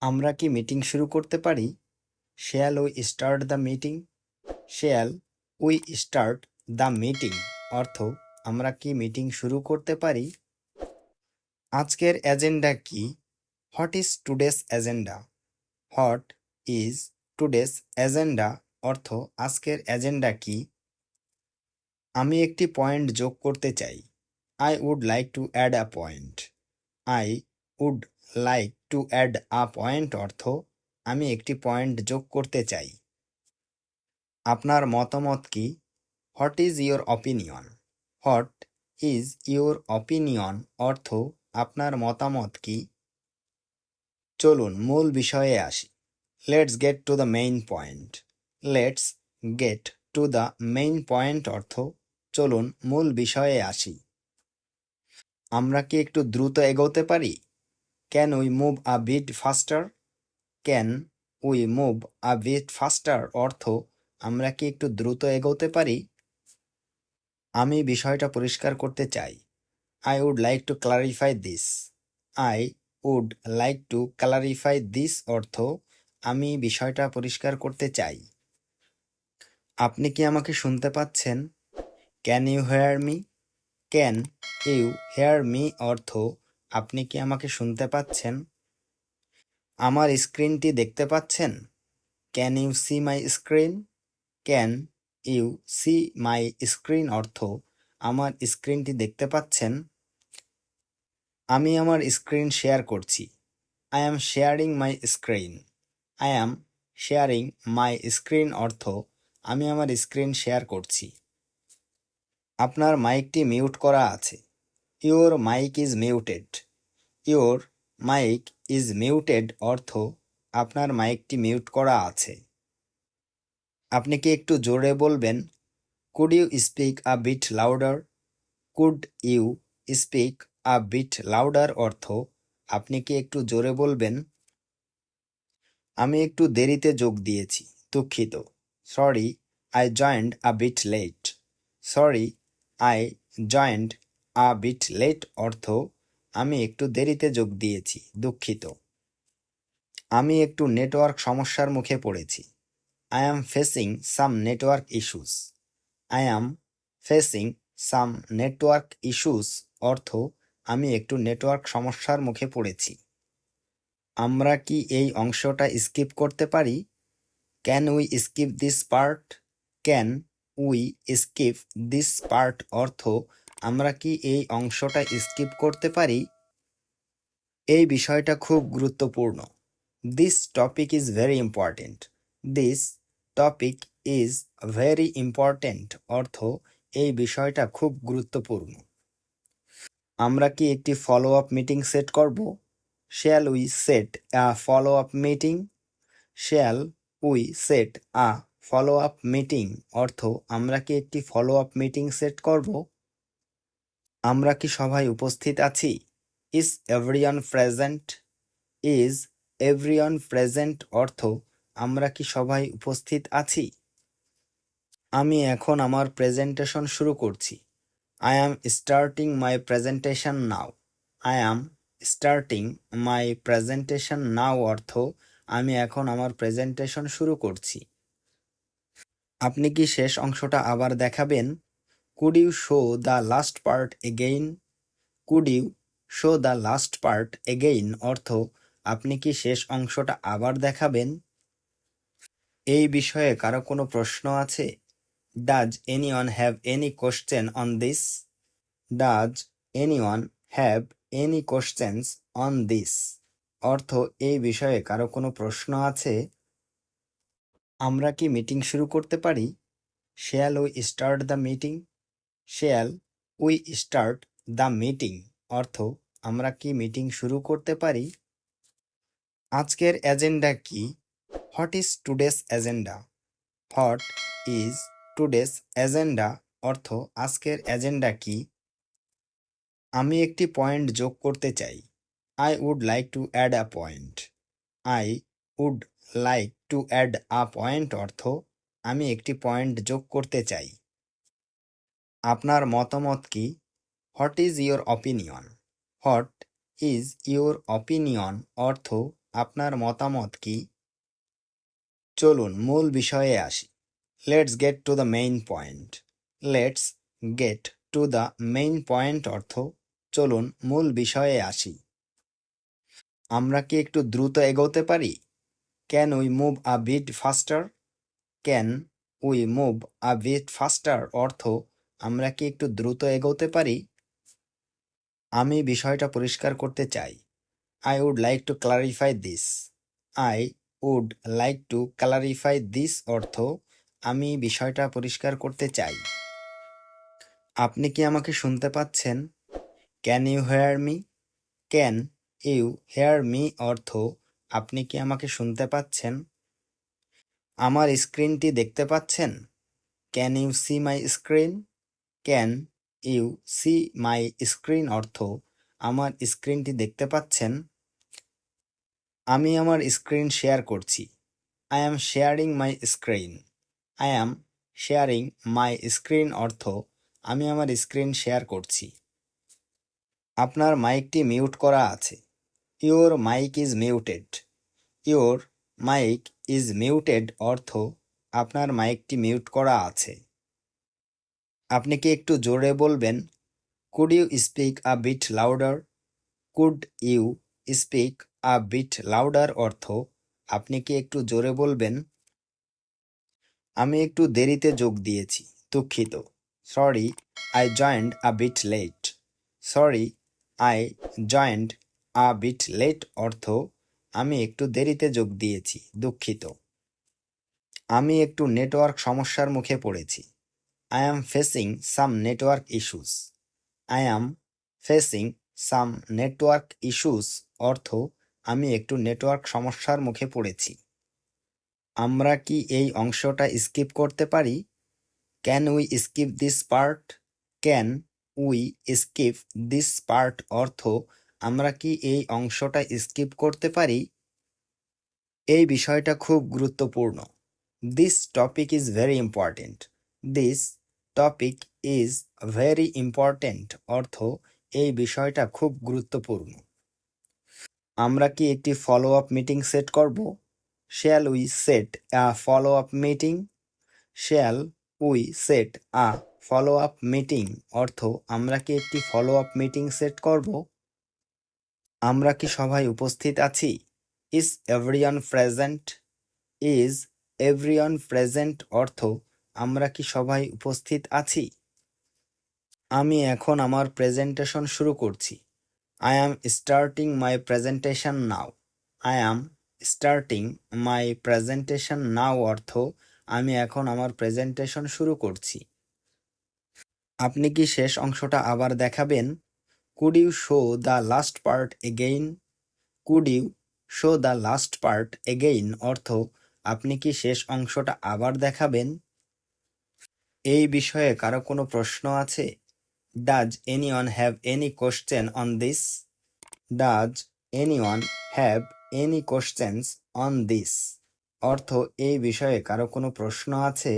আমরা কি মিটিং শুরু করতে পারি? Shall we start the meeting? Shall we start the meeting অর্থ আমরা কি মিটিং শুরু করতে পারি? আজকের এজেন্ডা কি? What is today's agenda? What is today's agenda অর্থ আজকের এজেন্ডা কি? আমি একটি পয়েন্ট যোগ করতে চাই। I would like to add a point. I would like to add a point অর্থ আমি একটি পয়েন্ট যোগ করতে চাই। আপনার মতামত কি? What is your opinion? What is your opinion অর্থ আপনার মতামত কি? চলুন মূল বিষয়ে আসি। Let's get to the main point. Let's get to the main point অর্থ চলুন মূল বিষয়ে আসি। আমরা কি একটু দ্রুত এগোতে পারি? Can we move a bit faster? Can we move a bit faster অর্থ আমরা কি একটু দ্রুত এগোতে পারি? আমি বিষয়টা পরিষ্কার করতে চাই। I would like to clarify this. I would like to clarify this অর্থ আমি বিষয়টা পরিষ্কার করতে চাই। আপনি কি আমাকে শুনতে পাচ্ছেন? Can you hear me? Can you hear me অর্থ আপনি কি আমাকে শুনতে পাচ্ছেন? আমার স্ক্রিনটি দেখতে পাচ্ছেন? Can you see my screen? Can you see my screen অর্থ আমার স্ক্রিনটি দেখতে পাচ্ছেন? আমি আমার স্ক্রিন শেয়ার করছি। I am sharing my screen. I am sharing my screen অর্থ আমি আমার স্ক্রিন শেয়ার করছি। আপনার মাইকটি মিউট করা আছে। Your mic is muted. Your mic is muted অর্থ আপনার মাইকটি মিউট করা আছে। আপনি কি একটু জোরে বলবেন? Could you speak a bit louder? Could you speak a bit louder অর্থ আপনি কি একটু জোরে বলবেন? আমি একটু দেরিতে যোগ দিয়েছি, দুঃখিত। Sorry, I joined a bit late. Sorry, I joined a bit late অর্থ আমি একটু দেরিতে যোগ দিয়েছি, দুঃখিত। আমি একটু নেটওয়ার্ক সমস্যার মুখে পড়েছি। I am facing some network issues. I am facing some network issues অর্থ আমি একটু নেটওয়ার্ক সমস্যার মুখে পড়েছি। আমরা কি এই অংশটা স্কিপ করতে পারি? Can we skip this part? Can we skip this part অর্থ আমরা কি এই অংশটা স্কিপ করতে পারি? এই বিষয়টা খুব গুরুত্বপূর্ণ। This topic is very important. This topic is very important অর্থ এই বিষয়টা খুব গুরুত্বপূর্ণ। আমরা কি একটি ফলো আপ মিটিং সেট করব? Shall we set a follow up meeting? Shall we set a follow up meeting অর্থ আমরা কি একটি ফলো আপ মিটিং সেট করব? আমরা কি সবাই উপস্থিত আছি? Is everyone present? Is everyone present অর্থ আমরা কি সবাই উপস্থিত আছি? আমি এখন আমার প্রেজেন্টেশন শুরু করছি। I am starting my presentation now. I am starting my presentation now অর্থ আমি এখন আমার প্রেজেন্টেশন শুরু করছি। আপনি কি শেষ অংশটা আবার দেখাবেন? Could you show the last part again? Could you show the last part again অর্থ আপনি কি শেষ অংশটা আবার দেখাবেন? এই বিষয়ে কারো কোনো প্রশ্ন আছে? Does anyone have any question on this? Does anyone have any questions on this অর্থ এই বিষয়ে কারো কোনো প্রশ্ন আছে? আমরা কি মিটিং শুরু করতে পারি? Shall we start the meeting? Shall we start the meeting অর্থ আমরা কি মিটিং শুরু করতে পারি? আজকের এজেন্ডা কি? What is today's agenda? What is today's agenda অর্থ আজকের এজেন্ডা কি? আমি একটি পয়েন্ট যোগ করতে চাই। I would like to add a point. I would like to add a point অর্থ আমি একটি পয়েন্ট যোগ করতে চাই। আপনার মতামত কি? What is your opinion? What is your opinion অর্থ আপনার মতামত কি? চলুন মূল বিষয়ে আসি। Let's get to the main point. Let's get to the main point অর্থ চলুন মূল বিষয়ে আসি। আমরা কি একটু দ্রুত এগোতে পারি? Can we move a bit faster? Can we move a bit faster অর্থ আমরা কি একটু দ্রুত এগোতে পারি? আমি বিষয়টা পরিষ্কার করতে চাই। I would like to clarify this. I would like to clarify this অর্থ আমি বিষয়টা পরিষ্কার করতে চাই। আপনি কি আমাকে শুনতে পাচ্ছেন? Can you hear me? Can you hear me অর্থ আপনি কি আমাকে শুনতে পাচ্ছেন? আমার স্ক্রিনটি দেখতে পাচ্ছেন? Can you see my screen? Can you see my screen অর্থ আমার স্ক্রিনটি দেখতে পাচ্ছেন? আমি আমার স্ক্রিন শেয়ার করছি। I am sharing my screen. I am sharing my screen অর্থ আমি আমার স্ক্রিন শেয়ার করছি। আপনার মাইকটি মিউট করা আছে। Your mic is muted. Your mic is muted অর্থ আপনার মাইকটি মিউট করা আছে। আপনি কি একটু জোরে বলবেন? Could you speak a bit louder? Could you speak a bit louder অর্থ আপনি কি একটু জোরে বলবেন? আমি একটু দেরিতে যোগ দিয়েছি, দুঃখিত। Sorry, I joined a bit late. Sorry, I joined a bit late অর্থ আমি একটু দেরিতে যোগ দিয়েছি, দুঃখিত। আমি একটু নেটওয়ার্ক সমস্যার মুখে পড়েছি। I am facing some network issues. I am facing some network issues অর্থ আমি একটু নেটওয়ার্ক সমস্যার মুখে পড়েছি। আমরা কি এই অংশটা স্কিপ করতে পারি? Can we skip this part? Can we skip this part অর্থ আমরা কি এই অংশটা স্কিপ করতে পারি? এই বিষয়টা খুব গুরুত্বপূর্ণ। This topic is very important. This topic is very important অর্থ এই বিষয়টা খুব গুরুত্বপূর্ণ। আমরা কি একটি ফলো আপ মিটিং সেট করব? Shall we set a follow up meeting? Shall we set a follow up meeting অর্থ আমরা কি একটি ফলো আপ মিটিং সেট করব? আমরা কি সবাই উপস্থিত আছি? Is everyone present? Is everyone present অর্থ আমরা কি সবাই উপস্থিত আছি? আমি এখন আমার প্রেজেন্টেশন শুরু করছি। I am starting my presentation now. I am starting my presentation now অর্থ আমি এখন আমার প্রেজেন্টেশন শুরু করছি। আপনি কি শেষ অংশটা আবার দেখাবেন? Could you show the last part again? Could you show the last part again অর্থ আপনি কি শেষ অংশটা আবার দেখাবেন? এই বিষয়ে কারো কোনো প্রশ্ন আছে? Does anyone have any question on this? Does anyone have any questions on this? অর্থ এই বিষয়ে কারো কোনো প্রশ্ন আছে?